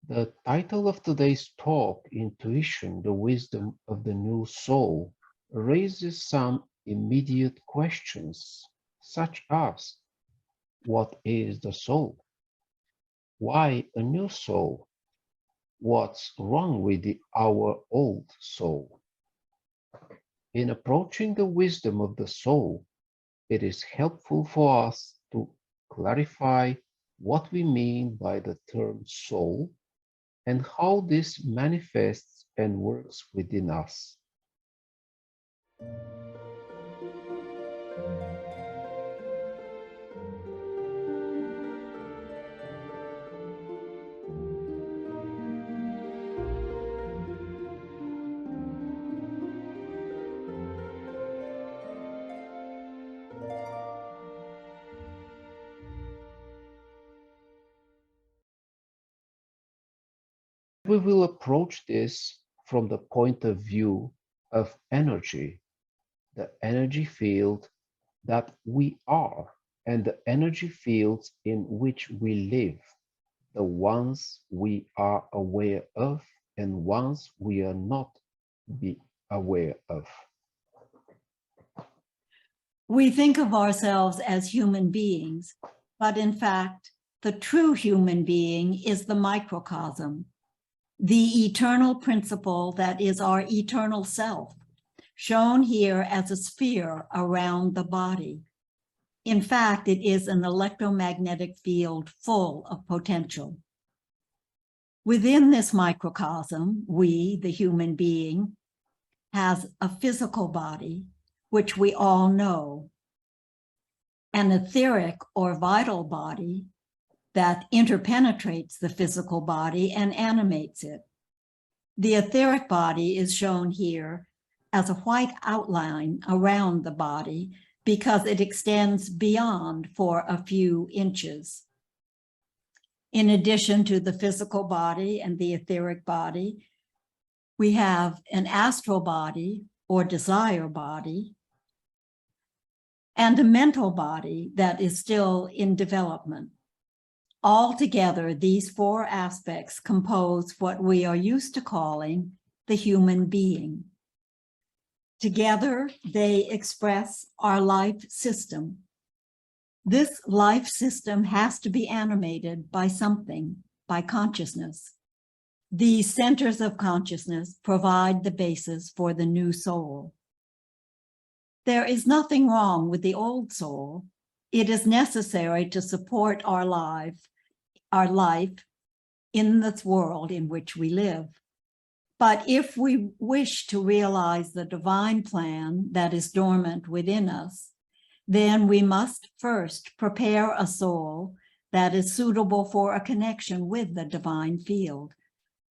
The title of today's talk, Intuition, the Wisdom of the New Soul, raises some immediate questions, such as, what is the soul? Why a new soul? What's wrong with our old soul? In approaching the wisdom of the soul, it is helpful for us to clarify what we mean by the term soul and how this manifests and works within us. We will approach this from the point of view of energy, the energy field that we are, and the energy fields in which we live, the ones we are aware of and ones we are not be aware of. We think of ourselves as human beings, but in fact, the true human being is the microcosm, the eternal principle that is our eternal self, shown here as a sphere around the body. In fact, it is an electromagnetic field full of potential. Within this microcosm, we, the human being, has a physical body, which we all know, an etheric or vital body that interpenetrates the physical body and animates it. The etheric body is shown here as a white outline around the body because it extends beyond for a few inches. In addition to the physical body and the etheric body, we have an astral body or desire body, and a mental body that is still in development. Altogether, these four aspects compose what we are used to calling the human being. Together, they express our life system. This life system has to be animated by something, by consciousness. These centers of consciousness provide the basis for the new soul. There is nothing wrong with the old soul. It is necessary to support our life in this world in which we live. But if we wish to realize the divine plan that is dormant within us, then we must first prepare a soul that is suitable for a connection with the divine field,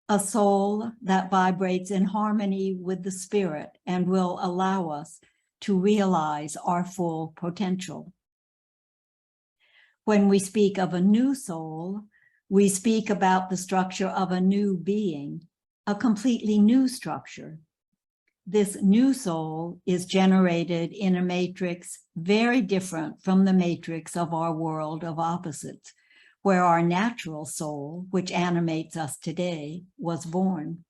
a soul that vibrates in harmony with the spirit and will allow us to realize our full potential. When we speak of a new soul, we speak about the structure of a new being, a completely new structure. This new soul is generated in a matrix very different from the matrix of our world of opposites, where our natural soul, which animates us today, was born.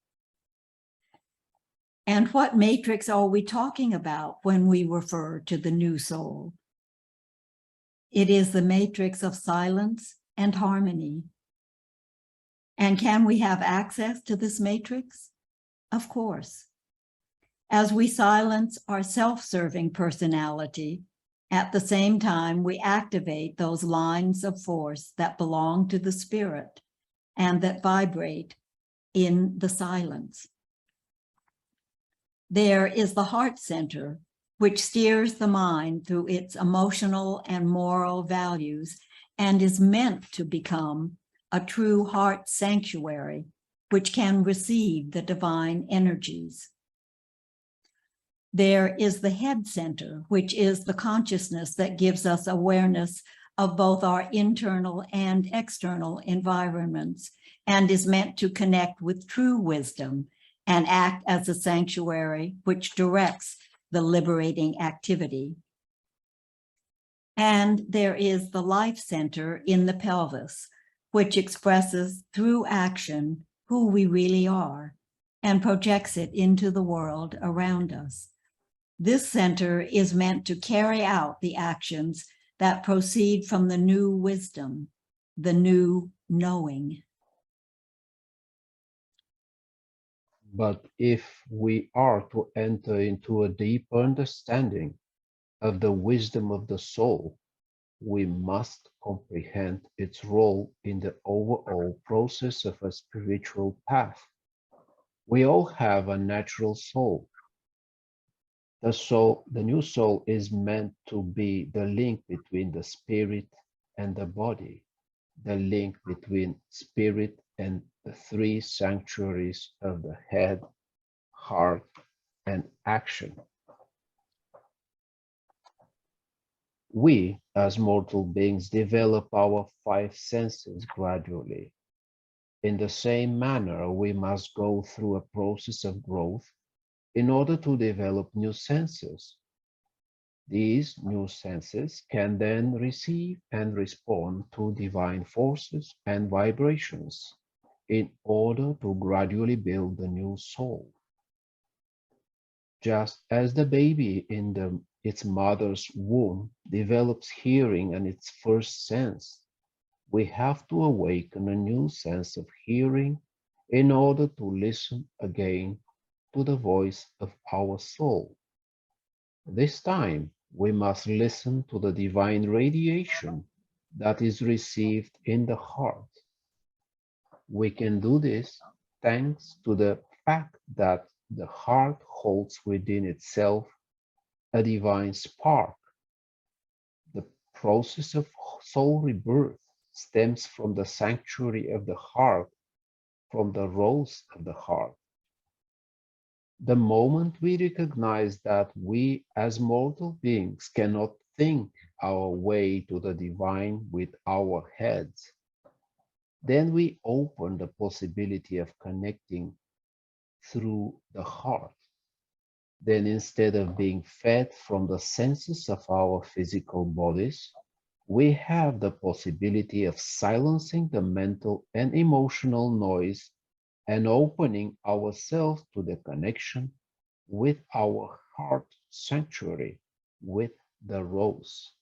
And what matrix are we talking about when we refer to the new soul? It is the matrix of silence and harmony. And can we have access to this matrix? Of course. As we silence our self-serving personality, at the same time we activate those lines of force that belong to the spirit and that vibrate in the silence. There is the heart center, which steers the mind through its emotional and moral values and is meant to become a true heart sanctuary, which can receive the divine energies. There is the head center, which is the consciousness that gives us awareness of both our internal and external environments and is meant to connect with true wisdom and act as a sanctuary which directs the liberating activity. And there is the life center in the pelvis, which expresses through action who we really are and projects it into the world around us. This center is meant to carry out the actions that proceed from the new wisdom, the new knowing. But if we are to enter into a deeper understanding of the wisdom of the soul, we must comprehend its role in the overall process of a spiritual path. We all have a natural soul. The new soul is meant to be the link between the spirit and the body, the link between spirit and the three sanctuaries of the head, heart, and action. We, as mortal beings, develop our five senses gradually. In the same manner, we must go through a process of growth in order to develop new senses. These new senses can then receive and respond to divine forces and vibrations in order to gradually build the new soul. Just as the baby in its mother's womb develops hearing and its first sense, we have to awaken a new sense of hearing in order to listen again to the voice of our soul. This time, we must listen to the divine radiation that is received in the heart. We can do this thanks to the fact that the heart holds within itself a divine spark. The process of soul rebirth stems from the sanctuary of the heart, from the rose of the heart. The moment we recognize that we as mortal beings cannot think our way to the divine with our heads, then we open the possibility of connecting through the heart. Then instead of being fed from the senses of our physical bodies, we have the possibility of silencing the mental and emotional noise and opening ourselves to the connection with our heart sanctuary, with the rose.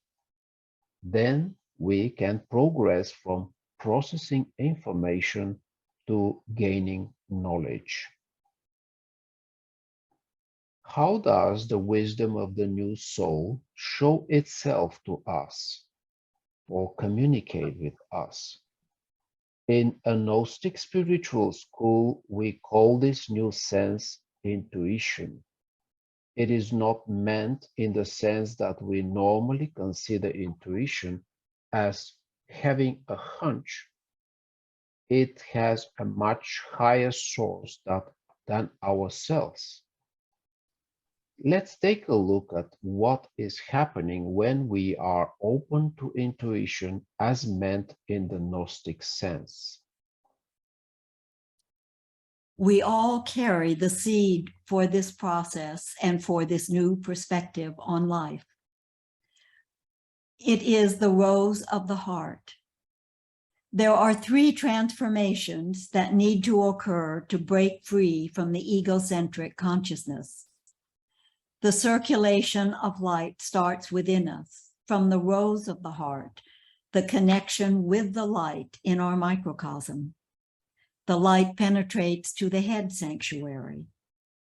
Then we can progress from processing information to gaining knowledge. How does the wisdom of the new soul show itself to us or communicate with us? In a Gnostic spiritual school, we call this new sense intuition. It is not meant in the sense that we normally consider intuition as having a hunch. It has a much higher source than ourselves. Let's take a look at what is happening when we are open to intuition as meant in the Gnostic sense. We all carry the seed for this process and for this new perspective on life. It is the rose of the heart. There are three transformations that need to occur to break free from the egocentric consciousness. The circulation of light starts within us, from the rose of the heart, the connection with the light in our microcosm. The light penetrates to the head sanctuary,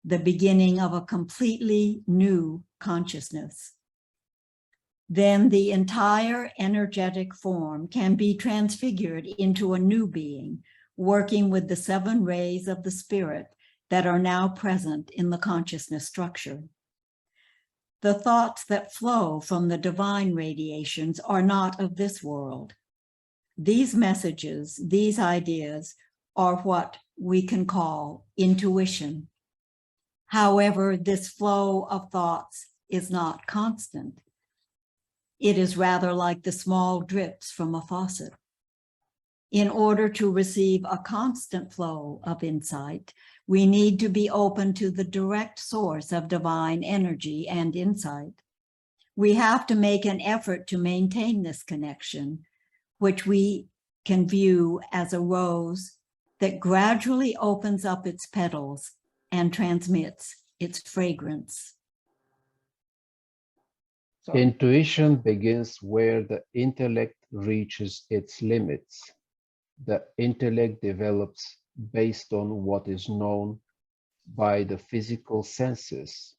the beginning of a completely new consciousness. Then the entire energetic form can be transfigured into a new being, working with the 7 rays of the spirit that are now present in the consciousness structure. The thoughts that flow from the divine radiations are not of this world. These messages, these ideas, are what we can call intuition. However, this flow of thoughts is not constant. It is rather like the small drips from a faucet. In order to receive a constant flow of insight, we need to be open to the direct source of divine energy and insight. We have to make an effort to maintain this connection, which we can view as a rose that gradually opens up its petals and transmits its fragrance. Intuition begins where the intellect reaches its limits. The intellect develops based on what is known by the physical senses,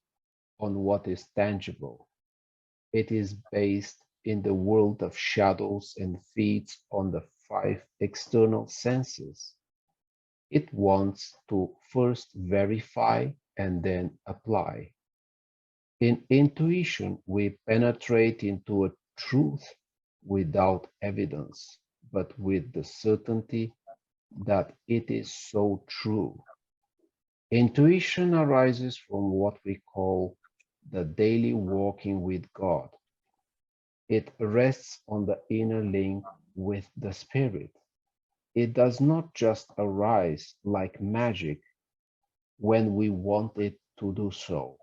on what is tangible. It is based in the world of shadows and feeds on the five external senses. It wants to first verify and then apply. In intuition, we penetrate into a truth without evidence, but with the certainty that it is so true. Intuition arises from what we call the daily walking with God. It rests on the inner link with the Spirit. It does not just arise like magic when we want it to do so.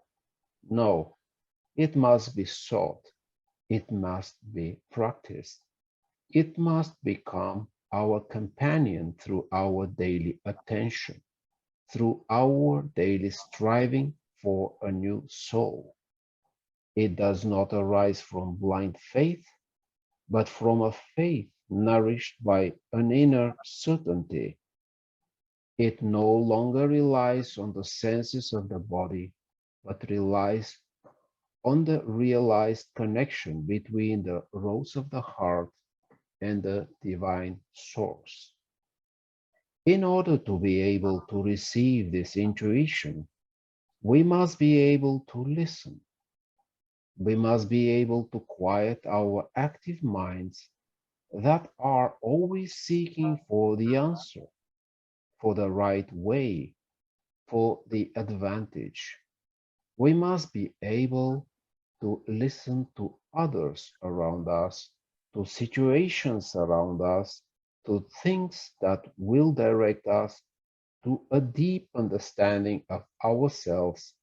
No, it must be sought. It must be practiced. It must become our companion through our daily attention, through our daily striving for a new soul. It does not arise from blind faith, but from a faith nourished by an inner certainty. It no longer relies on the senses of the body, but relies on the realized connection between the rose of the heart and the divine source. In order to be able to receive this intuition, we must be able to listen. We must be able to quiet our active minds that are always seeking for the answer, for the right way, for the advantage. We must be able to listen to others around us, to situations around us, to things that will direct us to a deep understanding of ourselves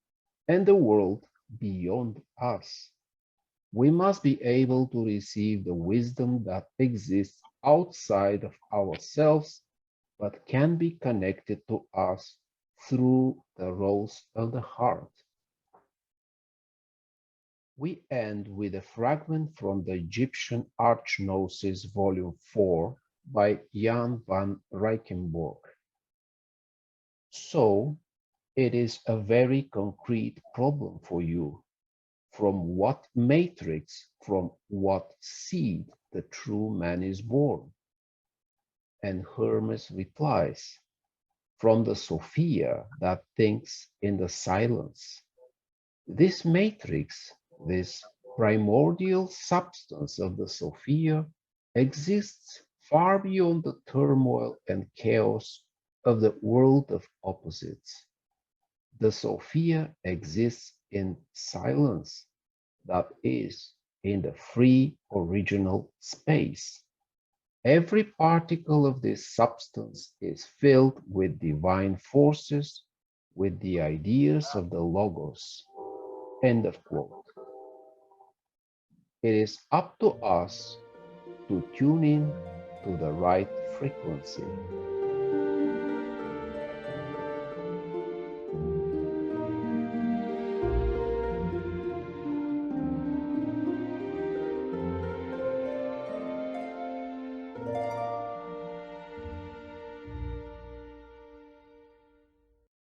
and the world beyond us. We must be able to receive the wisdom that exists outside of ourselves, but can be connected to us through the rose of the heart. We end with a fragment from the Egyptian Archgnosis, Volume 4, by Jan van Rijkenborg. So, it is a very concrete problem for you. From what matrix, from what seed the true man is born? And Hermes replies, from the Sophia that thinks in the silence. This matrix, this primordial substance of the Sophia, exists far beyond the turmoil and chaos of the world of opposites. The Sophia exists in silence, that is, in the free original space. Every particle of this substance is filled with divine forces, with the ideas of the Logos. End of quote. It is up to us to tune in to the right frequency.